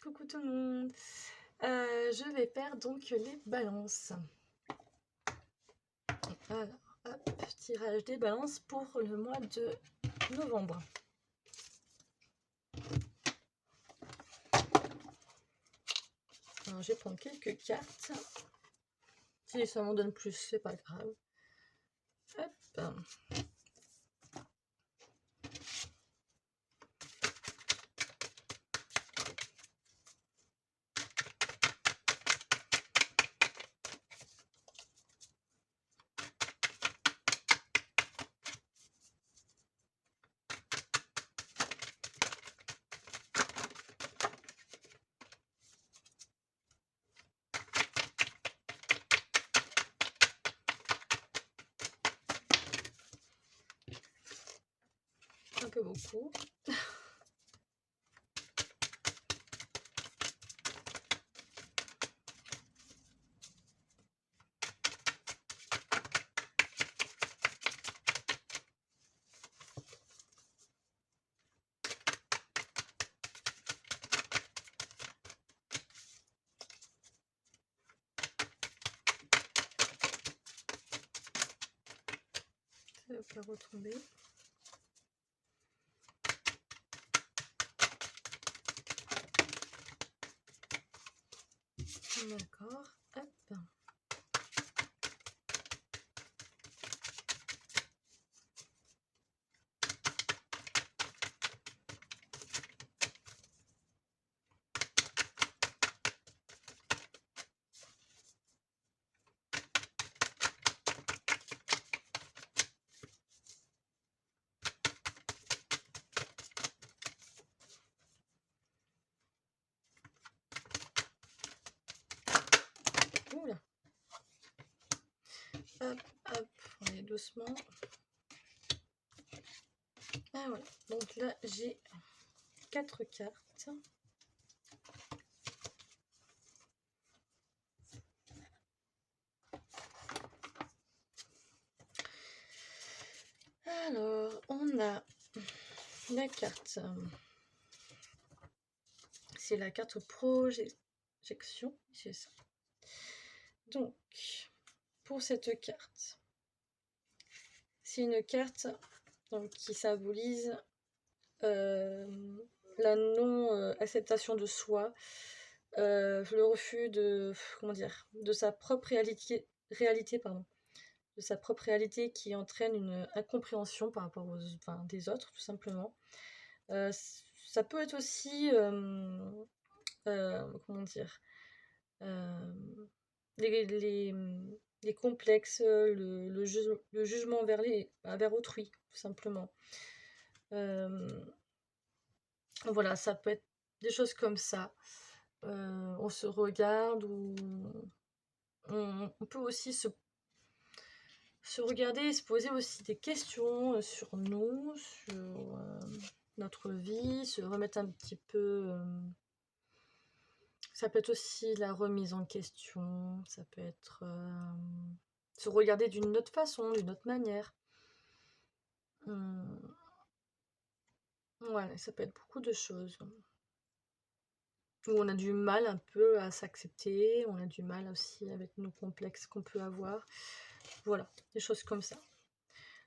Coucou tout le monde. Je vais faire donc les balances. Alors, hop, tirage des balances pour le mois de novembre. Alors, je vais prendre quelques cartes. Si ça m'en donne plus, c'est pas grave. Hop. Un peu beaucoup. Ça va pas retomber. D'accord. Hop. Oula. Hop, hop, on est doucement. Ah voilà, donc là j'ai 4 cartes. Alors, on a la carte, c'est la carte projection, c'est ça. Donc, pour cette carte, c'est une carte donc, qui symbolise la non-acceptation de soi, le refus de, comment dire, de sa propre réalité pardon, de sa propre réalité qui entraîne une incompréhension par rapport des autres, tout simplement. Ça peut être aussi, comment dire, les complexes, le jugement vers autrui, tout simplement. Voilà, ça peut être des choses comme ça. On se regarde ou on peut aussi se regarder et se poser aussi des questions sur nous, sur notre vie, se remettre un petit peu. Ça peut être aussi la remise en question, ça peut être se regarder d'une autre façon, d'une autre manière. Ouais, ça peut être beaucoup de choses. Où on a du mal un peu à s'accepter, on a du mal aussi avec nos complexes qu'on peut avoir. Voilà, des choses comme ça.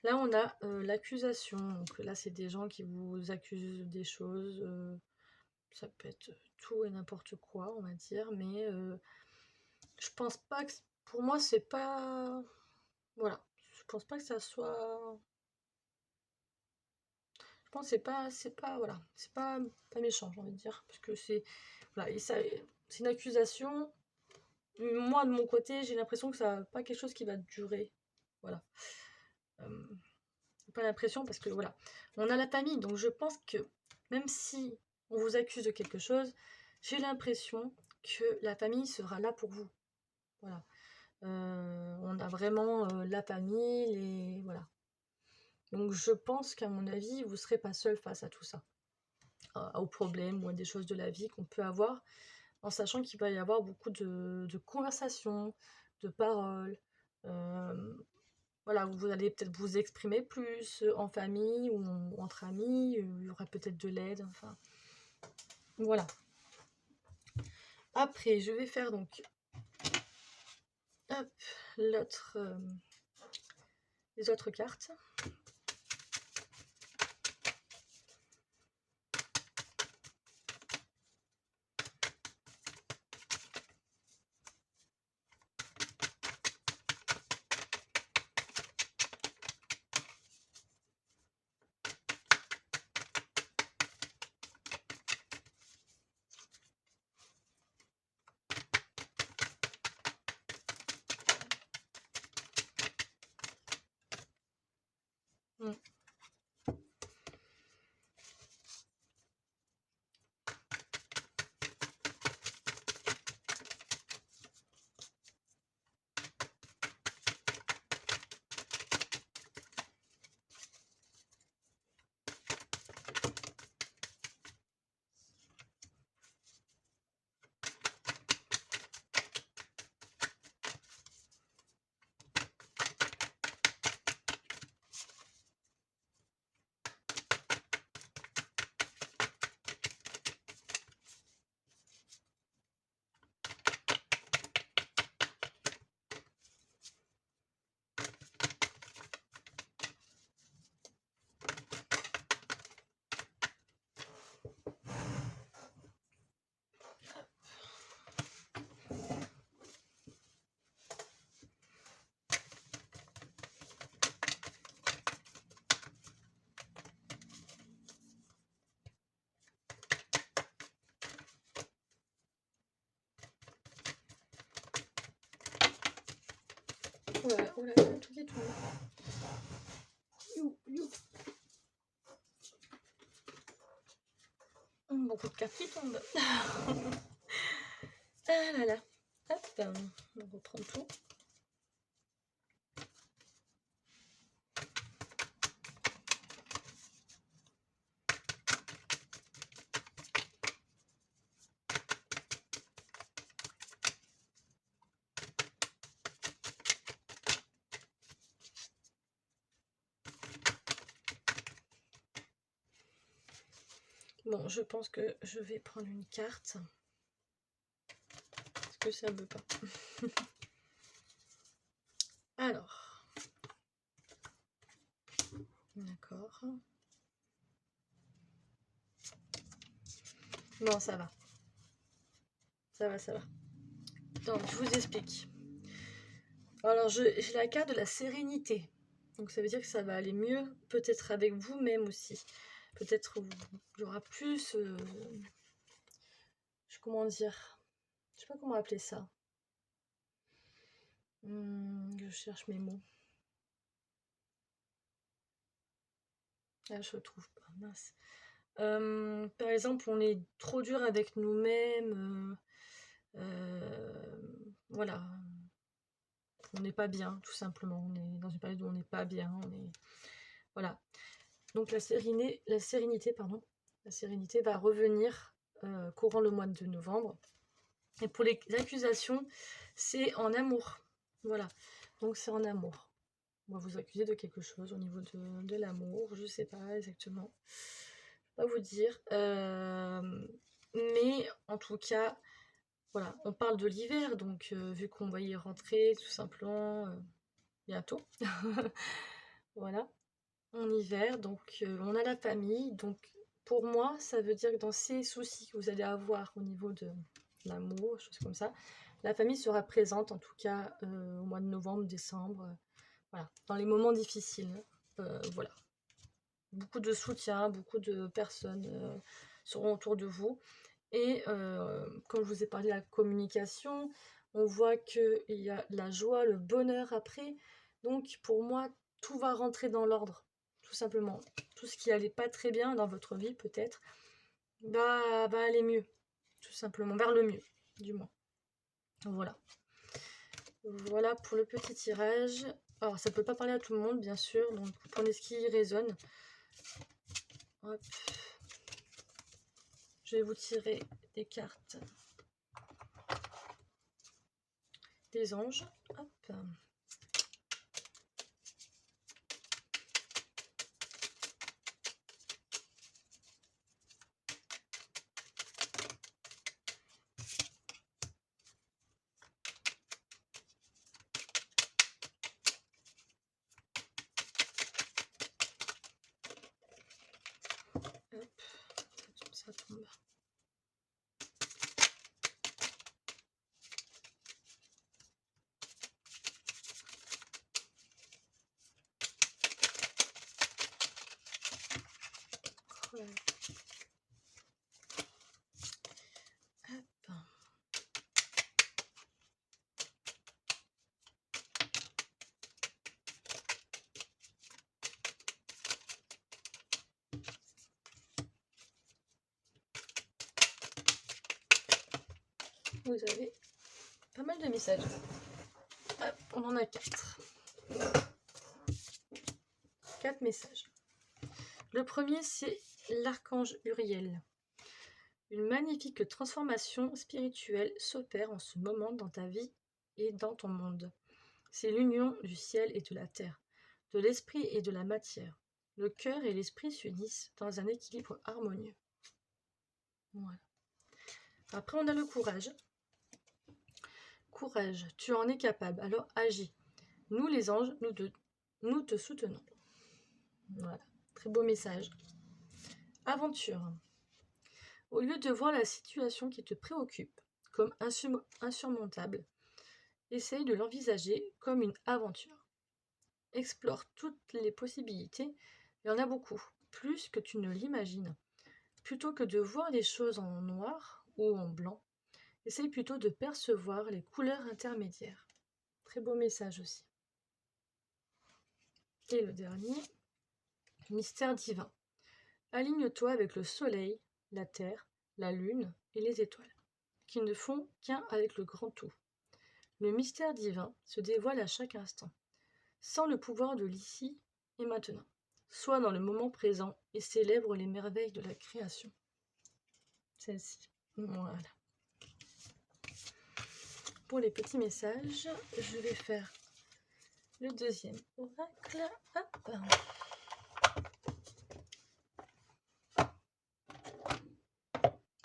Là, on a l'accusation. Donc là, c'est des gens qui vous accusent des choses. Ça peut être tout et n'importe quoi, on va dire. Mais je pense pas que... Pour moi, c'est pas... Voilà. Je pense pas que ça soit... Je pense que c'est pas, voilà. C'est pas méchant, j'ai envie de dire. Parce que c'est... Voilà, et ça, c'est une accusation. Moi, de mon côté, j'ai l'impression que ça n'a pas quelque chose qui va durer. Voilà. Pas l'impression parce que voilà, on a la famille, donc je pense que même si on vous accuse de quelque chose, j'ai l'impression que la famille sera là pour vous. Voilà. On a vraiment la famille, voilà. Donc je pense qu'à mon avis, vous ne serez pas seul face à tout ça, aux problèmes ou à des choses de la vie qu'on peut avoir, en sachant qu'il va y avoir beaucoup de conversations, de paroles. Voilà, vous allez peut-être vous exprimer plus en famille ou entre amis, il y aura peut-être de l'aide, enfin, voilà. Après, je vais faire donc hop, l'autre, les autres cartes. Mm. Voilà, oh là, il y a un truc qui tombe. Beaucoup de cartes qui tombent. Ah là là. Hop, on reprend tout. Bon, je pense que je vais prendre une carte. Parce que ça ne veut pas. Alors. D'accord. Bon, ça va. Ça va, ça va. Donc, je vous explique. Alors, j'ai la carte de la sérénité. Donc, ça veut dire que ça va aller mieux, peut-être avec vous-même aussi. Peut-être il y aura plus... comment dire? Je sais pas comment appeler ça. Je cherche mes mots. Ah, je retrouve pas, mince. Par exemple, on est trop dur avec nous-mêmes. Voilà. On n'est pas bien, tout simplement. On est dans une période où on n'est pas bien. Voilà. Donc la sérénité, pardon. La sérénité va revenir courant le mois de novembre. Et pour les accusations, c'est en amour. Voilà. Donc c'est en amour. On va vous accuser de quelque chose au niveau de l'amour. Je ne sais pas exactement. Je ne vais pas vous dire. Mais en tout cas, voilà. On parle de l'hiver. Donc vu qu'on va y rentrer tout simplement bientôt. Voilà. En hiver. Donc on a la famille. Donc pour moi, ça veut dire que dans ces soucis que vous allez avoir au niveau de l'amour, choses comme ça, la famille sera présente en tout cas au mois de novembre, décembre. Voilà, dans les moments difficiles, voilà. Beaucoup de soutien, beaucoup de personnes seront autour de vous. Et comme je vous ai parlé de la communication, on voit qu'il y a la joie, le bonheur après. Donc pour moi, tout va rentrer dans l'ordre, tout simplement. Tout ce qui allait pas très bien dans votre vie, peut-être, va aller mieux, tout simplement, vers le mieux, du moins. Voilà. Voilà pour le petit tirage. Alors, ça ne peut pas parler à tout le monde, bien sûr. Donc, vous prenez ce qui résonne. Hop. Je vais vous tirer des cartes des anges. Hop. tombe. Voilà. Hop. Vous avez pas mal de messages. Hop, on en a 4. 4 messages. Le premier, c'est l'archange Uriel. Une magnifique transformation spirituelle s'opère en ce moment dans ta vie et dans ton monde. C'est l'union du ciel et de la terre, de l'esprit et de la matière. Le cœur et l'esprit s'unissent dans un équilibre harmonieux. Voilà. Après, on a le courage. Courage, tu en es capable, alors agis. Nous, les anges, nous te soutenons. Voilà, très beau message. Aventure. Au lieu de voir la situation qui te préoccupe comme insurmontable, essaye de l'envisager comme une aventure. Explore toutes les possibilités, il y en a beaucoup, plus que tu ne l'imagines. Plutôt que de voir les choses en noir ou en blanc, essaye plutôt de percevoir les couleurs intermédiaires. Très beau message aussi. Et le dernier, mystère divin. Aligne-toi avec le soleil, la terre, la lune et les étoiles, qui ne font qu'un avec le grand tout. Le mystère divin se dévoile à chaque instant, sans le pouvoir de l'ici et maintenant. Sois dans le moment présent et célèbre les merveilles de la création. Celle-ci. Voilà. Pour les petits messages, je vais faire le deuxième oracle. Hop.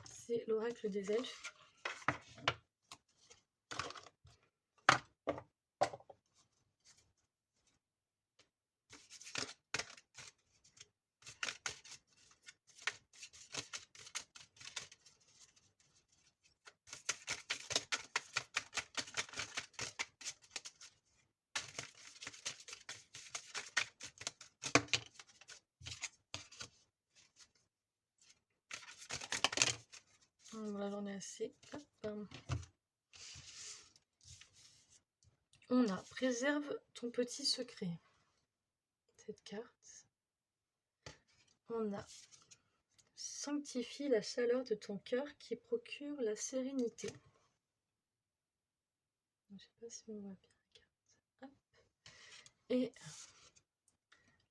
C'est l'oracle des elfes. Voilà, j'en ai assez. Hop. On a préserve ton petit secret. Cette carte. On a sanctifie la chaleur de ton cœur qui procure la sérénité. Je ne sais pas si on voit bien la carte. Hop. Et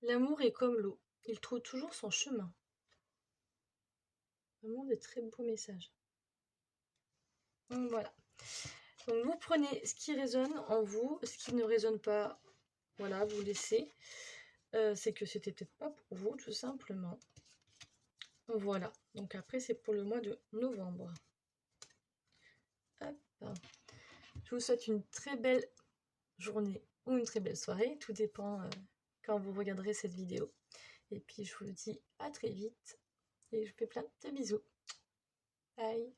l'amour est comme l'eau. Il trouve toujours son chemin. Vraiment des très beaux messages. Donc voilà. Donc vous prenez ce qui résonne en vous, ce qui ne résonne pas, voilà, vous laissez. C'est que c'était peut-être pas pour vous, tout simplement. Voilà. Donc après, c'est pour le mois de novembre. Hop. Je vous souhaite une très belle journée ou une très belle soirée. Tout dépend quand vous regarderez cette vidéo. Et puis, je vous dis à très vite. Et je vous fais plein de bisous. Bye.